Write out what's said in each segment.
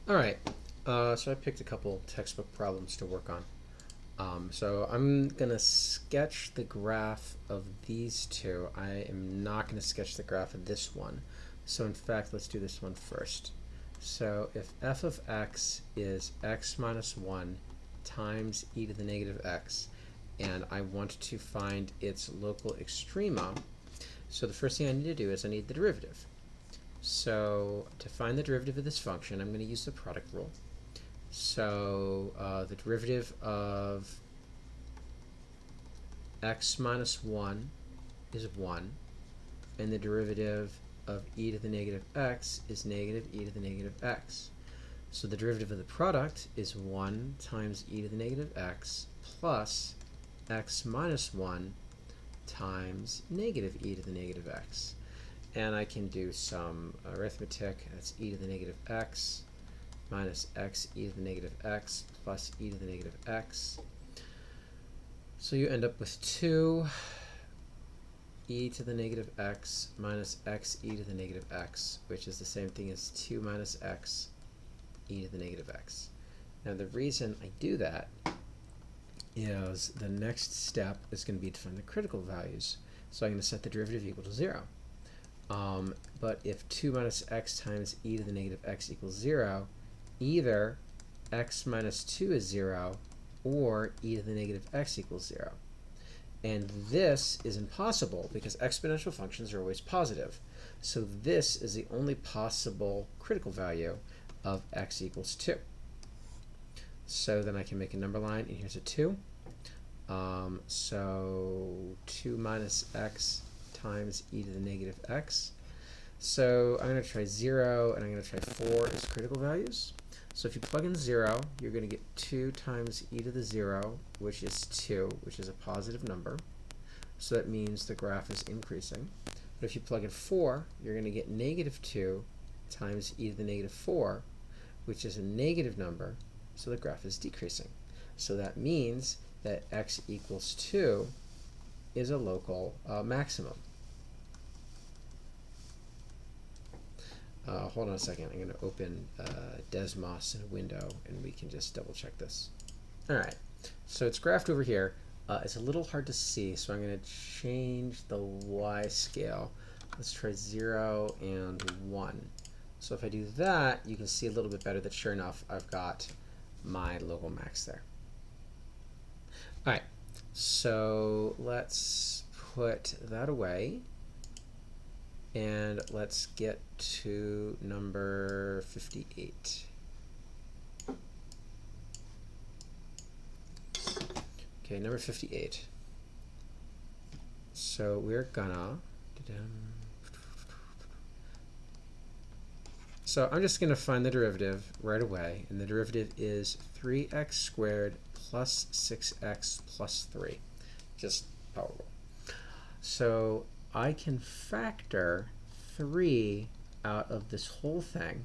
All right, so I picked a couple textbook problems to work on. So I'm gonna sketch the graph of these two. I am not gonna sketch the graph of this one. So in fact, let's do this one first. So if f of x is x minus 1 times e to the negative x, and I want to find its local extrema, so the first thing I need to do is I need the derivative. So to find the derivative of this function, I'm going to use the product rule. So the derivative of x minus 1 is 1, and the derivative of e to the negative x is negative e to the negative x. So the derivative of the product is 1 times e to the negative x plus x minus 1 times negative e to the negative x. And I can do some arithmetic. That's e to the negative x minus x e to the negative x plus e to the negative x. So you end up with 2 e to the negative x minus x e to the negative x, which is the same thing as 2 minus x e to the negative x. Now the reason I do that is the next step is going to be to find the critical values. So I'm going to set the derivative equal to 0. But if 2 minus x times e to the negative x equals 0, either x minus 2 is 0 or e to the negative x equals 0. And this is impossible because exponential functions are always positive. So this is the only possible critical value of x equals 2. So then I can make a number line, and here's a 2. So 2 minus x times e to the negative x. So I'm going to try 0, and I'm going to try 4 as critical values. So if you plug in 0, you're going to get 2 times e to the 0, which is 2, which is a positive number. So that means the graph is increasing. But if you plug in 4, you're going to get negative 2 times e to the negative 4, which is a negative number, so the graph is decreasing. So that means that x equals 2 is a local maximum. Hold on a second. I'm going to open Desmos in a window, and we can just double check this. All right. So it's graphed over here. It's a little hard to see, so I'm going to change the y scale. Let's try 0 and 1. So if I do that, you can see a little bit better that sure enough, I've got my local max there. All right. So let's put that away. And let's get to number 58. Okay, number 58. So we're gonna... So I'm just gonna find the derivative right away, and the derivative is 3x squared plus 6x plus 3. Just power rule. So I can factor 3 out of this whole thing,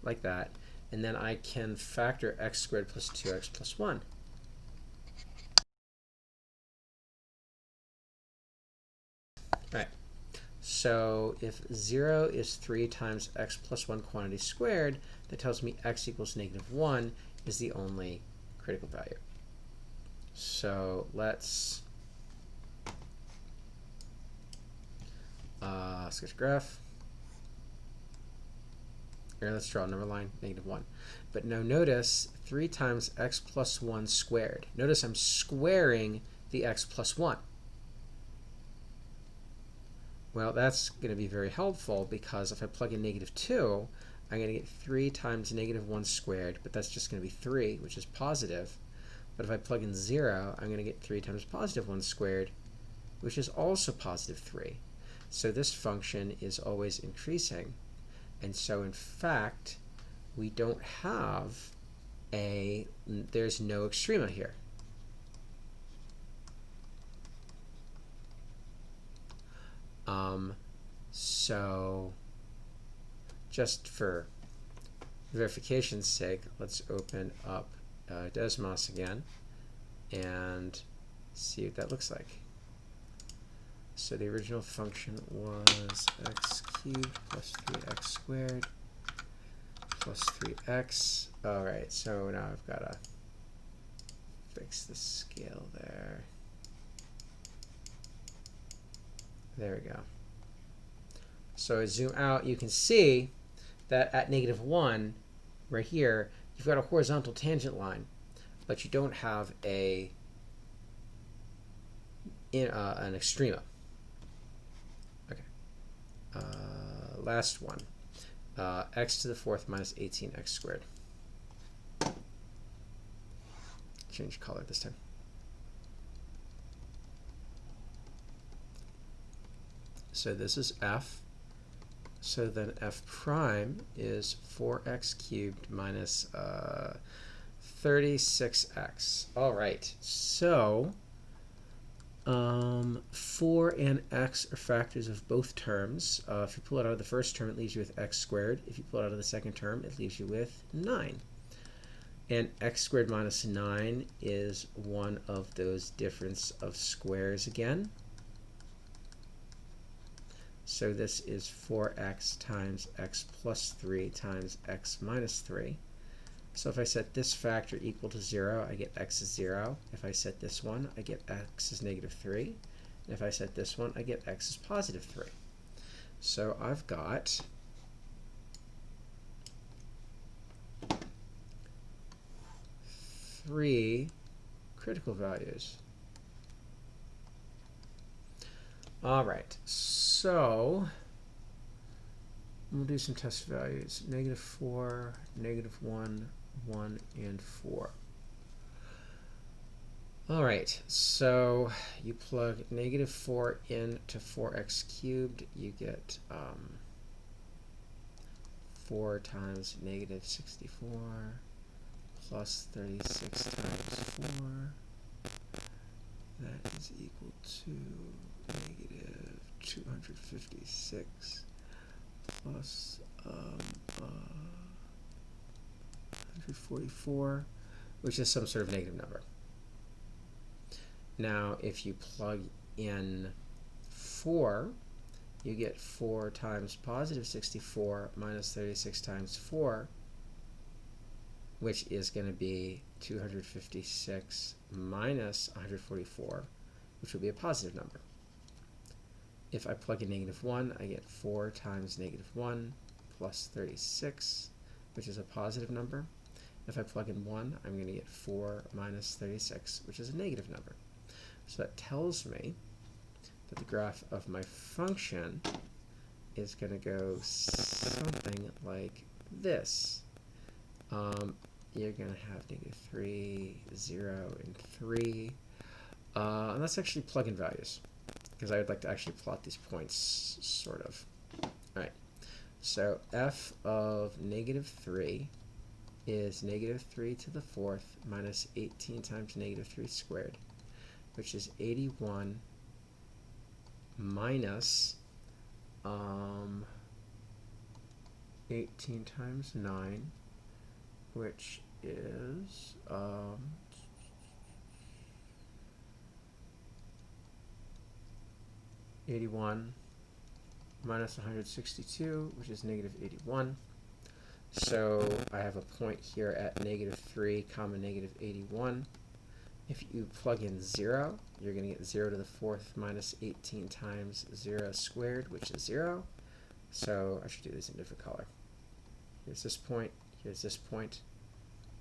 like that, and then I can factor x squared plus 2x plus 1. Right. So if 0 is 3 times x plus 1 quantity squared, that tells me x equals negative 1 is the only critical value. So let's sketch graph. Here, let's draw a number line, negative 1. But now notice 3 times x plus 1 squared. Notice I'm squaring the x plus 1. Well, that's going to be very helpful because if I plug in negative 2, I'm going to get 3 times negative 1 squared, but that's just going to be 3, which is positive. But if I plug in 0, I'm going to get 3 times positive 1 squared, which is also positive 3. So this function is always increasing. And so in fact, we don't have there's no extrema here. So just for verification's sake, let's open up Desmos again and see what that looks like. So the original function was x cubed plus 3x squared plus 3x. All right, so now I've got to fix the scale there. There we go. So I zoom out, you can see that at -1, right here, you've got a horizontal tangent line, but you don't have an extrema. Okay. Last one. X to the 4th minus 18x squared. Change color this time. So this is f. So then f prime is 4x cubed minus 36x. All right. So 4 and x are factors of both terms. If you pull it out of the first term, it leaves you with x squared. If you pull it out of the second term, it leaves you with 9. And x squared minus 9 is one of those difference of squares again. So this is 4x times x plus 3 times x minus 3. So if I set this factor equal to 0, I get x is 0. If I set this one, I get x is -3. And if I set this one, I get x is +3. So I've got three critical values. All right, so we'll do some test values. -4, -1, 1, and 4. All right, so you plug -4 into 4x cubed, you get 4 times -64 plus 36 times 4. That is equal to -256 plus 144, which is some sort of negative number. Now, if you plug in 4, you get 4 times +64 minus 36 times 4, which is going to be 256 minus 144, which will be a positive number. If I plug in -1, I get 4 times -1 plus 36, which is a positive number. If I plug in 1, I'm going to get 4 minus 36, which is a negative number. So that tells me that the graph of my function is going to go something like this. You're going to have -3, 0, and 3. And that's actually plug-in values, because I would like to actually plot these points, sort of. All right. So f of -3 is -3 to the 4th minus 18 times -3 squared, which is 81 minus 18 times 9, which is 81 minus 162, which is -81. So I have a point here at -3, -81. If you plug in 0, you're going to get 0 to the 4th minus 18 times 0 squared, which is 0. So I should do this in a different color. Here's this point. Here's this point.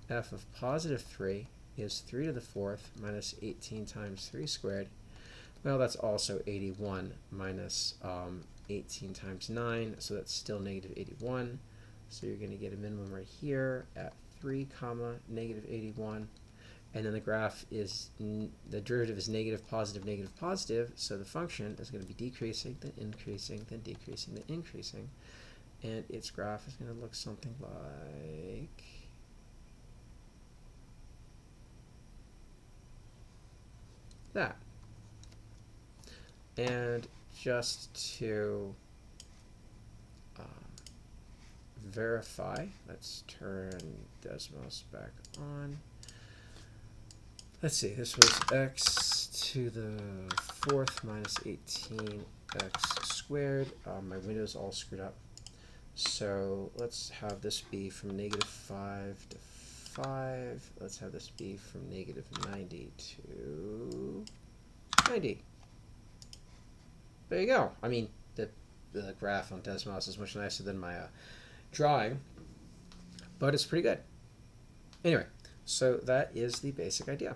F of +3 is 3 to the 4th minus 18 times 3 squared. Well, that's also 81 minus 18 times 9, so that's still -81. So you're going to get a minimum right here at 3, -81. And then the graph is, the derivative is negative, positive, so the function is going to be decreasing, then increasing, then decreasing, then increasing. And its graph is going to look something like that. And just to verify, let's turn Desmos back on. Let's see, this was x to the 4th minus 18x squared. My window's all screwed up. So let's have this be from -5 to 5. Let's have this be from -90 to 90. There you go. I mean, the graph on Desmos is much nicer than my drawing, but it's pretty good. Anyway, so that is the basic idea.